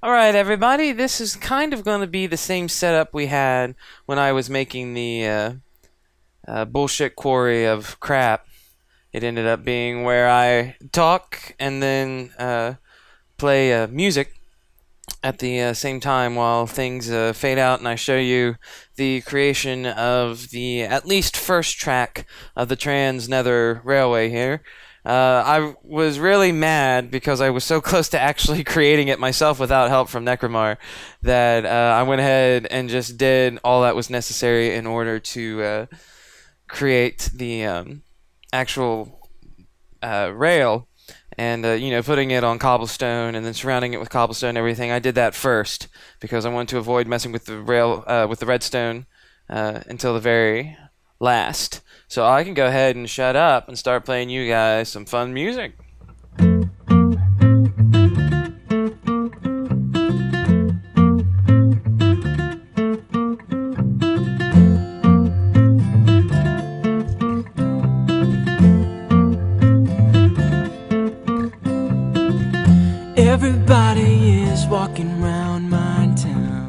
Alright everybody, this is kind of going to be the same setup we had when I was making the bullshit quarry of crap. It ended up being where I talk and then play music at the same time while things fade out, and I show you the creation of the at least first track of the Trans Nether Railway here. I was really mad because I was so close to actually creating it myself without help from Necromar that I went ahead and just did all that was necessary in order to create the actual rail, and putting it on cobblestone and then surrounding it with cobblestone and everything. I did that first because I wanted to avoid messing with the rail with the redstone until the very last. So I can go ahead and shut up and start playing you guys some fun music. Everybody is walking round my town,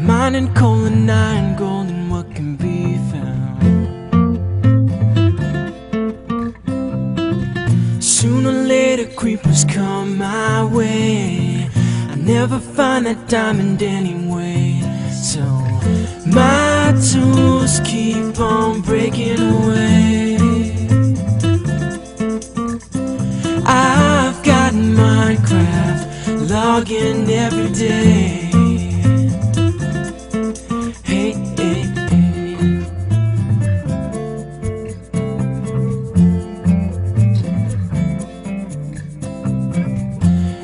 mining coal and iron, gold, and what can be found. Sooner or later creepers come my way. I never find that diamond anyway, so my tools keep on breaking away. I've got Minecraft logging every day. Hey, hey, hey.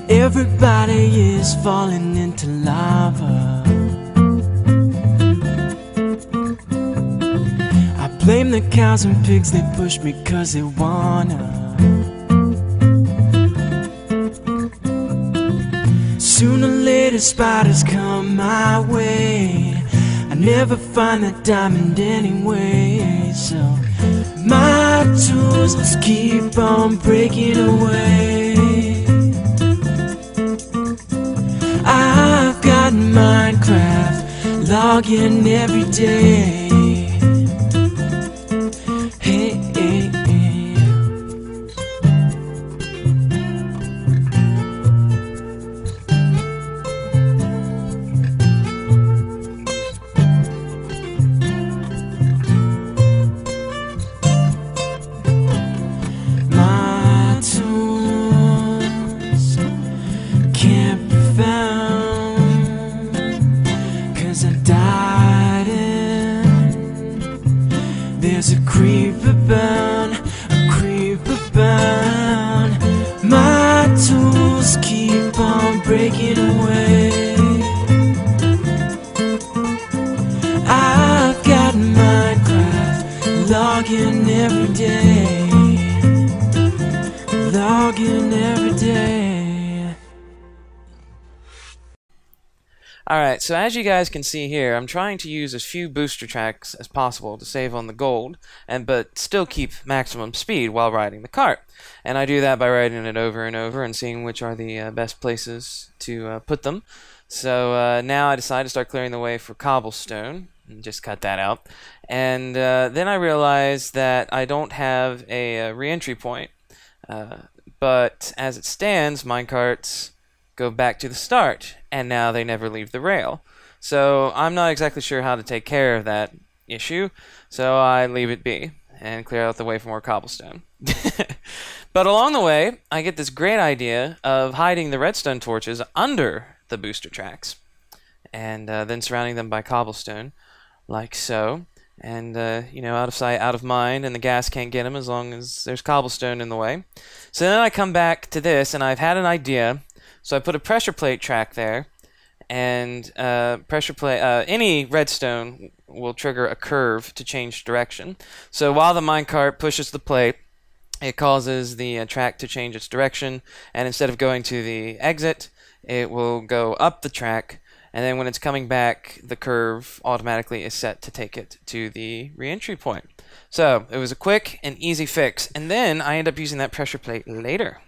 Everybody is falling into lava. I blame the cows and pigs, they push me 'cause they wanna. Sooner or later spiders come my way. I never find that diamond anyway, so my tools just keep on breaking away. I've got Minecraft logging every day. Hey, hey, hey. There's a creeper bound, my tools keep on breaking away. I've got Minecraft logging every day, logging every day. Alright, so as you guys can see here, I'm trying to use as few booster tracks as possible to save on the gold, but still keep maximum speed while riding the cart. And I do that by riding it over and over and seeing which are the best places to put them. So now I decided to start clearing the way for cobblestone, and just cut that out. And then I realized that I don't have a re-entry point, but as it stands, minecarts go back to the start, and now they never leave the rail. So I'm not exactly sure how to take care of that issue, so I leave it be and clear out the way for more cobblestone. But along the way, I get this great idea of hiding the redstone torches under the booster tracks, and then surrounding them by cobblestone, like so. And, out of sight, out of mind, and the gas can't get them as long as there's cobblestone in the way. So then I come back to this, and I've had an idea. So I put a pressure plate track there, and any redstone will trigger a curve to change direction. So while the minecart pushes the plate, it causes the track to change its direction, and instead of going to the exit, it will go up the track, and then when it's coming back, the curve automatically is set to take it to the re-entry point. So it was a quick and easy fix, and then I end up using that pressure plate later.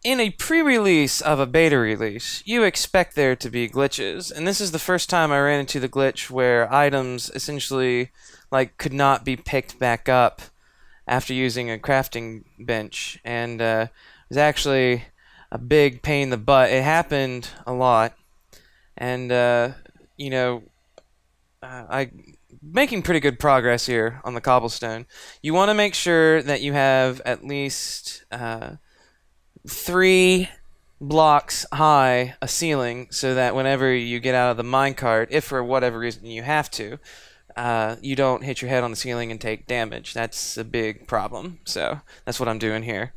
in a pre-release of a beta release, you expect there to be glitches, and this is the first time I ran into the glitch where items essentially like could not be picked back up after using a crafting bench, and it was actually a big pain in the butt. It happened a lot, and you know, I'm making pretty good progress here on the cobblestone. You want to make sure that you have at least 3 blocks high a ceiling, so that whenever you get out of the minecart, if for whatever reason you have to, you don't hit your head on the ceiling and take damage. That's a big problem. So that's what I'm doing here.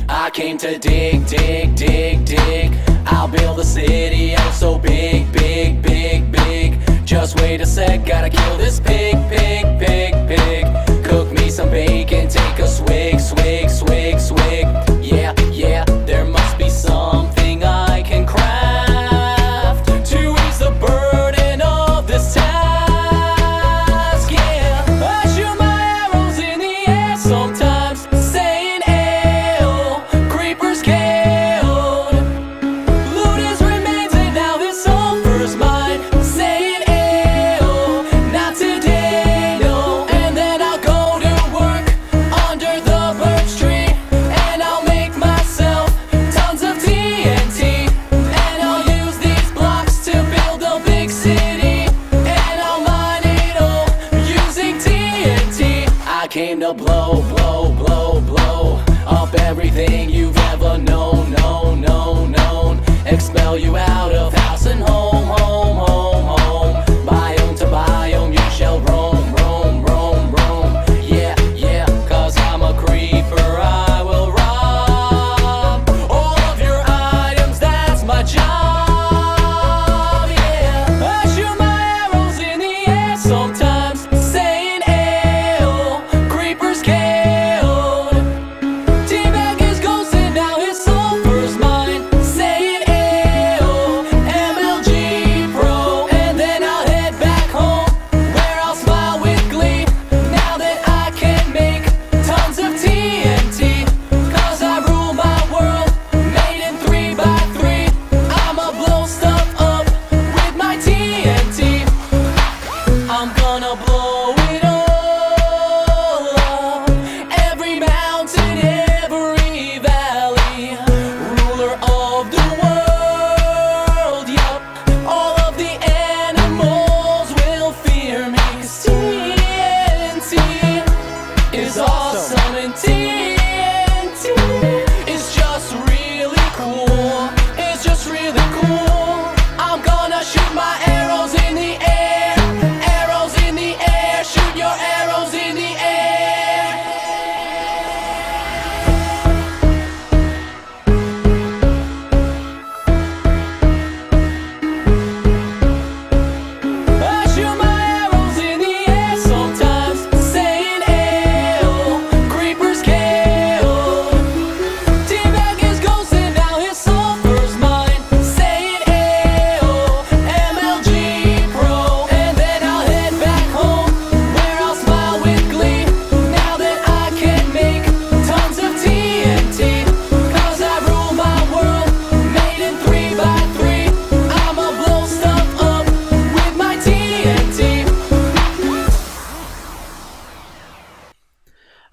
I came to dig, dig, dig, dig. I'll build a city out so big, big, big, big. Just wait a sec, gotta kill this pig, pig, pig, pig. Cook me some bacon, take a swig, swig, swig, swig. Yeah, yeah, there must be something I can craft to ease the burden of this task. Yeah, I shoot my arrows in the air sometimes, saying "Ayo, creepers killed." Loot his remains and now his soul first mine, saying "Ayo, not today, no." And then I'll go to work under the birch tree, and I'll make myself tons of TNT, and I'll use these blocks to build a big city, and I'll mine it all using TNT. I came to blow, blow, blow, blow up everything you've ever known, known, known, known. Expel you out of house and home, home, home, home. Biome to biome you shall roam, roam, roam, roam. Yeah, yeah, 'cause I'm a creeper, I will rob all of your items, that's my job. Yeah, I shoot my arrows in the air sometimes, saying "Ayo, creepers killed." Teabag is ghost and now his soul first mine, saying "Ayo, MLG Pro." And then I'll head back home, where I'll smile with glee, now that I can make tons of TNT. 'Cause I rule my world, made in 3x3. I'ma blow stuff up with my TNT. I'm gonna blow it all up, every mountain, every valley. Ruler of the world, yup. All of the animals will fear me, 'cause TNT is awesome, and TNT is just really cool. It's just really cool. I'm gonna shoot my arrows in the air, arrows in the air. Shoot your arrows in the air. I shoot my arrows in the air sometimes, saying "Ayo, creepers killed." Teabag is ghost and now his soul first mine, saying "Ayo, MLG Pro." And then I'll head back home, where I'll smile with glee, now that I can make tons of TNT. 'Cause I rule my world, made in 3x3. I'ma blow stuff up with my TNT.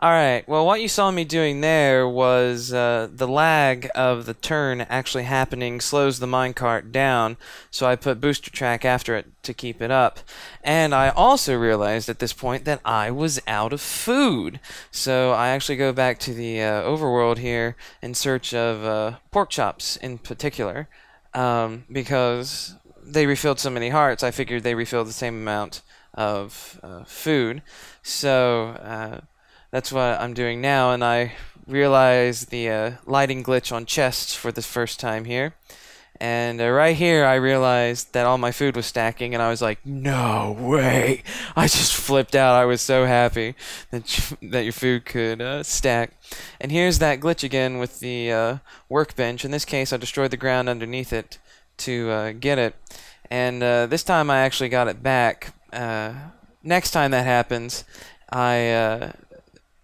Alright, well, what you saw me doing there was the lag of the turn actually happening slows the minecart down, so I put booster track after it to keep it up. And I also realized at this point that I was out of food, so I actually go back to the overworld here in search of pork chops in particular, because they refilled so many hearts. I figured they refilled the same amount of food, so that's what I'm doing now, and I realized the lighting glitch on chests for the first time here. And right here, I realized that all my food was stacking, and I was like, no way. I just flipped out. I was so happy that your food could stack. And here's that glitch again with the workbench. In this case, I destroyed the ground underneath it to get it. And this time I actually got it back. Next time that happens, I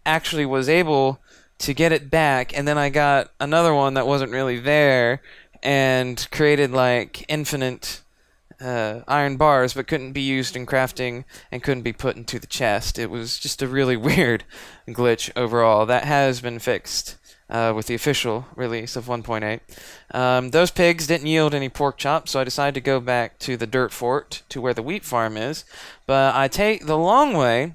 actually was able to get it back, and then I got another one that wasn't really there, and created like infinite iron bars, but couldn't be used in crafting and couldn't be put into the chest. It was just a really weird glitch overall. That has been fixed with the official release of 1.8. Those pigs didn't yield any pork chops, so I decided to go back to the dirt fort to where the wheat farm is, but I take the long way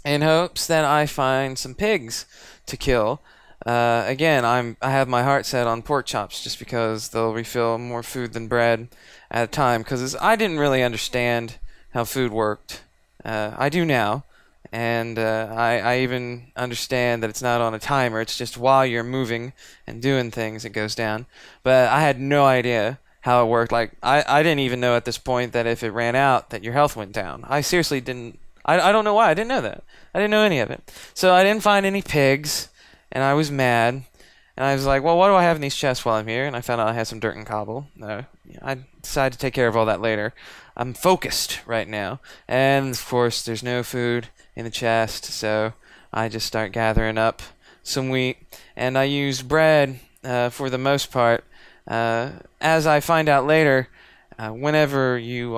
in hopes that I find some pigs to kill. Again, I have my heart set on pork chops just because they'll refill more food than bread at a time, because I didn't really understand how food worked. I do now, and I even understand that it's not on a timer, it's just while you're moving and doing things it goes down. But I had no idea how it worked. Like, I didn't even know at this point that if it ran out that your health went down. I seriously didn't. I don't know why. I didn't know that. I didn't know any of it. So I didn't find any pigs, and I was mad. And I was like, well, what do I have in these chests while I'm here? And I found out I had some dirt and cobble. I decided to take care of all that later. I'm focused right now. And, of course, there's no food in the chest, so I just start gathering up some wheat. And I use bread for the most part. As I find out later, whenever you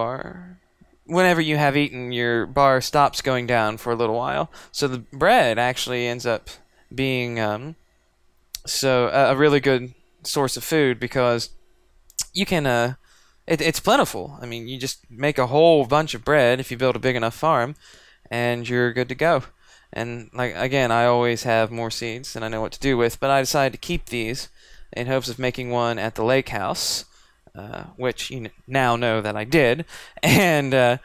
have eaten, your bar stops going down for a little while. So the bread actually ends up being a really good source of food, because you can it's plentiful. I mean, you just make a whole bunch of bread if you build a big enough farm, and you're good to go. And like again, I always have more seeds than I know what to do with, but I decided to keep these in hopes of making one at the lake house. Which you now know that I did, and but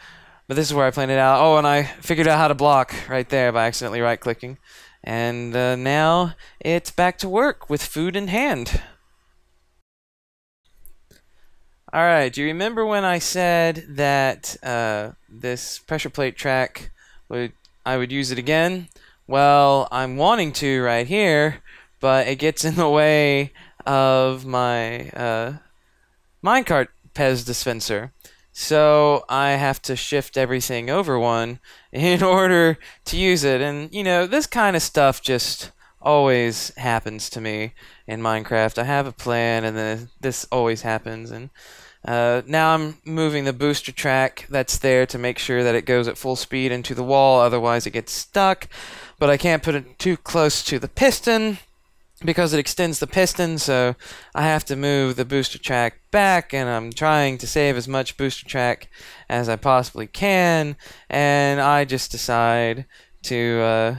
this is where I planned it out. Oh, and I figured out how to block right there by accidentally right-clicking, and now it's back to work with food in hand. Alright, do you remember when I said that this pressure plate track, I would use it again? Well, I'm wanting to right here, but it gets in the way of my minecart Pez dispenser, so I have to shift everything over one in order to use it. And you know, this kind of stuff just always happens to me in Minecraft. I have a plan, and then this always happens. And now I'm moving the booster track that's there to make sure that it goes at full speed into the wall, otherwise it gets stuck. But I can't put it too close to the piston, because it extends the piston, so I have to move the booster track back, and I'm trying to save as much booster track as I possibly can, and I just decide to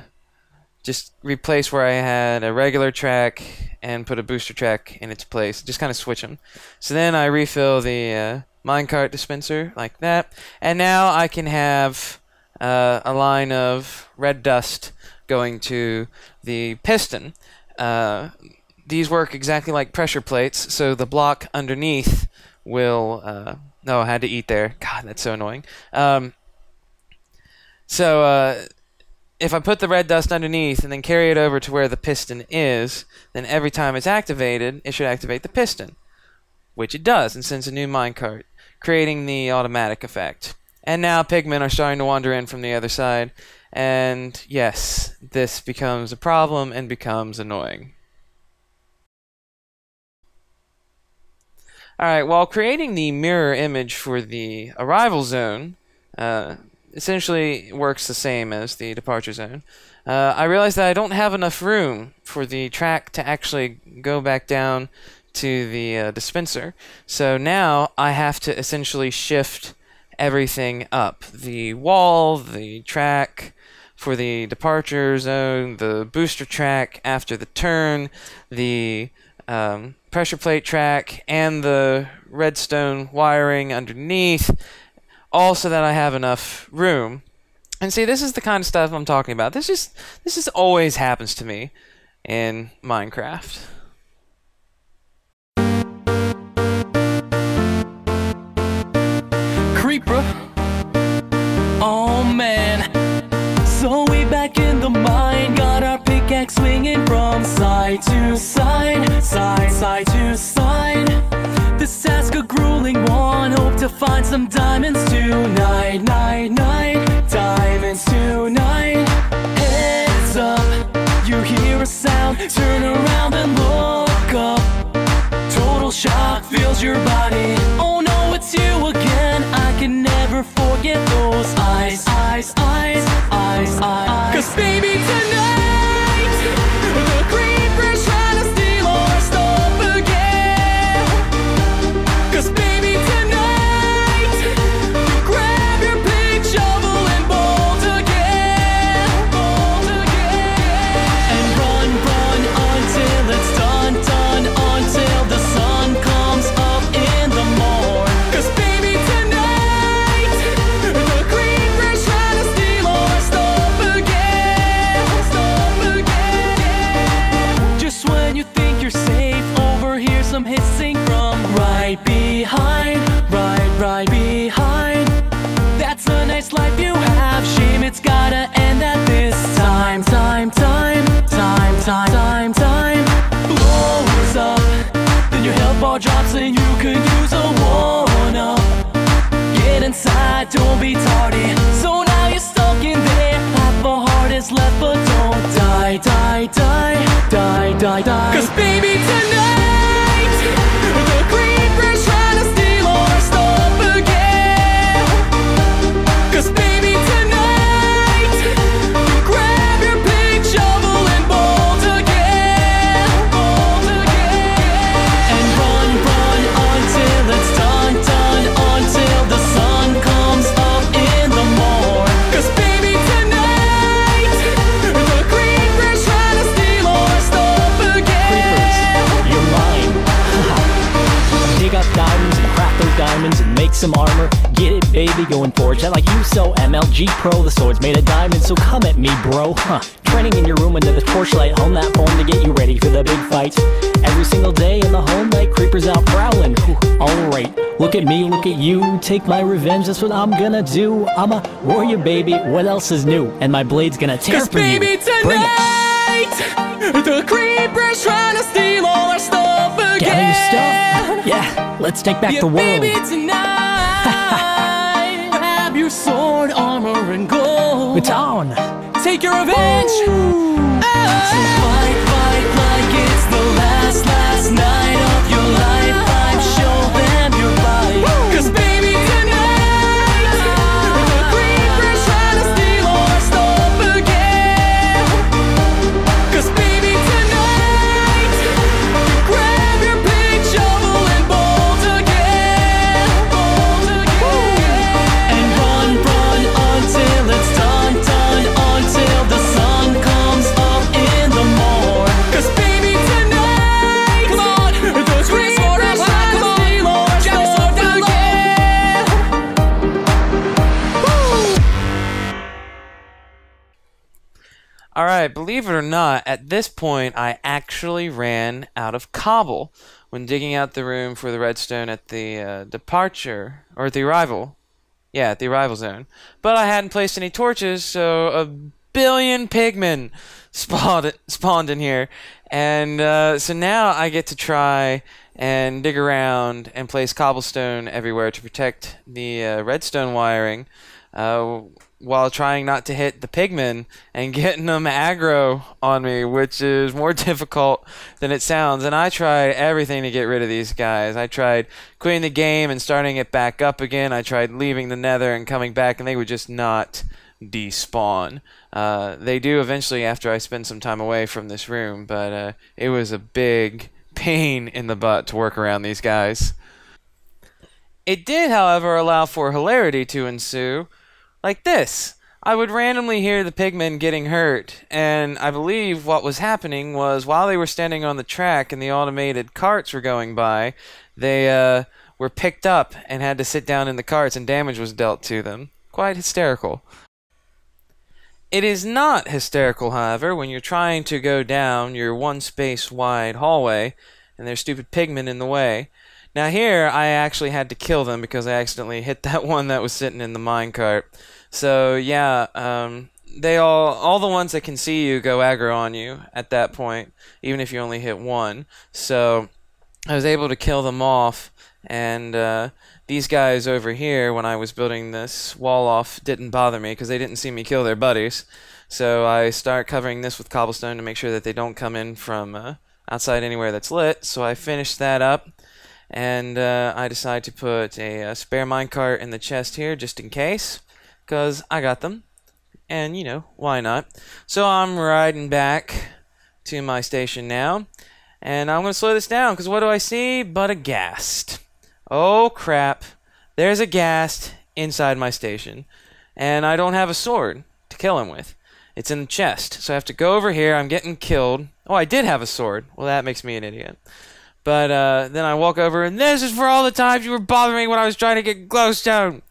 just replace where I had a regular track and put a booster track in its place, just kind of switch them. So then I refill the minecart dispenser like that, and now I can have a line of red dust going to the piston. These work exactly like pressure plates, so the block underneath will no, I had to eat there. God, that's so annoying. If I put the red dust underneath and then carry it over to where the piston is, then every time it's activated, it should activate the piston, which it does, and sends a new minecart, creating the automatic effect. And now pigmen are starting to wander in from the other side. And yes, this becomes a problem and becomes annoying. Alright, while creating the mirror image for the arrival zone, essentially works the same as the departure zone, I realized that I don't have enough room for the track to actually go back down to the dispenser. So now I have to essentially shift everything up. The wall, the track for the departure zone, the booster track after the turn, the pressure plate track, and the redstone wiring underneath, all so that I have enough room. And see, this is the kind of stuff I'm talking about. This just always happens to me in Minecraft. creeper. Oh man. So we back in the mine, got our pickaxe swinging from side to side, side to side. This task a grueling one, hope to find some diamonds tonight, diamonds tonight. Heads up, you hear a sound, turn around and look up. Total shock fills your body, oh no, it's you again. I can never forget those eyes. Cause baby tonight, the creeper's trying to steal our stuff again. Cause baby tonight, you grab your big shovel and bolt again. And run until it's done, until the sun comes up in the morn. Cause baby tonight, the creeper's trying to steal our stuff again. Just when you think you're safe, overhear some hissing from right behind, right behind. That's a nice life you have, shame it's gotta end at this time. Blows up, then your health bar drops and you could use a one-up. Get inside, don't be tardy. So now you're stuck in there, half a heart is left, but don't die. Cause baby tonight, the creeper's trying to steal our stuff again. Cause baby tonight, you grab your big shovel and bolt again. And run until it's done, until the sun comes up in the morn. Cause baby tonight, the creeper's trying to steal our stuff again. Creepers, you're mine. Dig up diamonds and craft those diamonds and make some armor. Get it, baby, going forge. I like you so, MLG Pro. The sword's made of diamonds, so come at me, bro. Training in your room under the torchlight, hone that form to get you ready for the big fight. Every single day in the whole night, creepers out prowling. Alright, look at me, look at you. Take my revenge, that's what I'm gonna do. I'm a warrior, baby, what else is new? And my blade's gonna tear Cause from you. baby tonight, the creeper's trying to steal all our stuff again. Gather your stuff. Yeah, let's take back the world. Baby tonight, grab your sword, armor, and gold. Baton. Take your revenge. So fight like it's the last night of your lifetime. Show them your body. Cause baby tonight, the creeper's trying to steal our stuff again. Cause baby tonight, you grab your big shovel and bolt again. And run until it's done, until the sun comes up in the morn. Cause baby tonight, come on, the creeper's trying to steal our stuff again. Alright, believe it or not, at this point I actually ran out of cobble when digging out the room for the redstone at the departure, or at the arrival. Yeah, at the arrival zone. But I hadn't placed any torches, so a billion pigmen spawned in here. And so now I get to try and dig around and place cobblestone everywhere to protect the redstone wiring, while trying not to hit the pigmen and getting them aggro on me, which is more difficult than it sounds. And I tried everything to get rid of these guys. I tried quitting the game and starting it back up again. I tried leaving the nether and coming back, and they would just not despawn. They do eventually after I spend some time away from this room, but it was a big pain in the butt to work around these guys. It did, however, allow for hilarity to ensue. Like this. I would randomly hear the pigmen getting hurt, and I believe what was happening was while they were standing on the track and the automated carts were going by, they were picked up and had to sit down in the carts and damage was dealt to them. Quite hysterical. It is not hysterical, however, when you're trying to go down your one space wide hallway and there's stupid pigmen in the way. Now here, I actually had to kill them because I accidentally hit that one that was sitting in the minecart. So yeah, they all the ones that can see you go aggro on you at that point, even if you only hit one. So I was able to kill them off, and these guys over here, when I was building this wall off, didn't bother me because they didn't see me kill their buddies. So I start covering this with cobblestone to make sure that they don't come in from outside anywhere that's lit. So I finished that up, and I decide to put a spare minecart in the chest here just in case, because I got them, and you know, why not? So I'm riding back to my station now, and I'm going to slow this down because what do I see but a ghast? Oh crap, there's a ghast inside my station, and I don't have a sword to kill him with. It's in the chest, so I have to go over here. I'm getting killed. Oh, I did have a sword. Well, that makes me an idiot. But then I walk over, and this is for all the times you were bothering me when I was trying to get glowstone.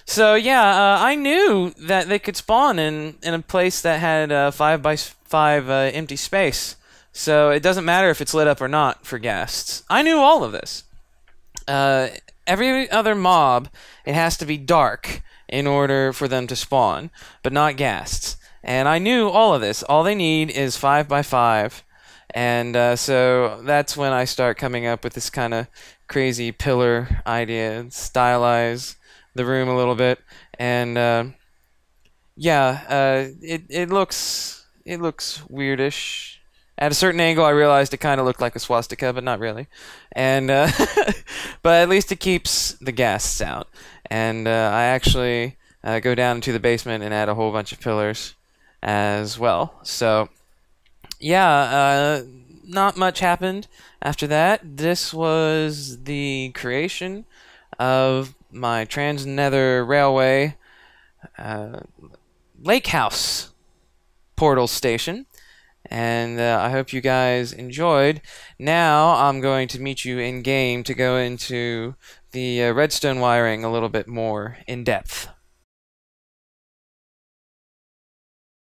So yeah, I knew that they could spawn in a place that had 5x5 empty space. So it doesn't matter if it's lit up or not for ghasts. I knew all of this. Every other mob, it has to be dark in order for them to spawn, but not ghasts. And I knew all of this. All they need is 5x5. And so that's when I start coming up with this kind of crazy pillar idea, stylize the room a little bit. And yeah, it looks weirdish. At a certain angle, I realized it kind of looked like a swastika, but not really. And but at least it keeps the ghasts out. And I actually go down into the basement and add a whole bunch of pillars as well. So yeah, not much happened after that. This was the creation of my Trans-Nether Railway Lake House portal station. And I hope you guys enjoyed. Now I'm going to meet you in game to go into the redstone wiring a little bit more in depth.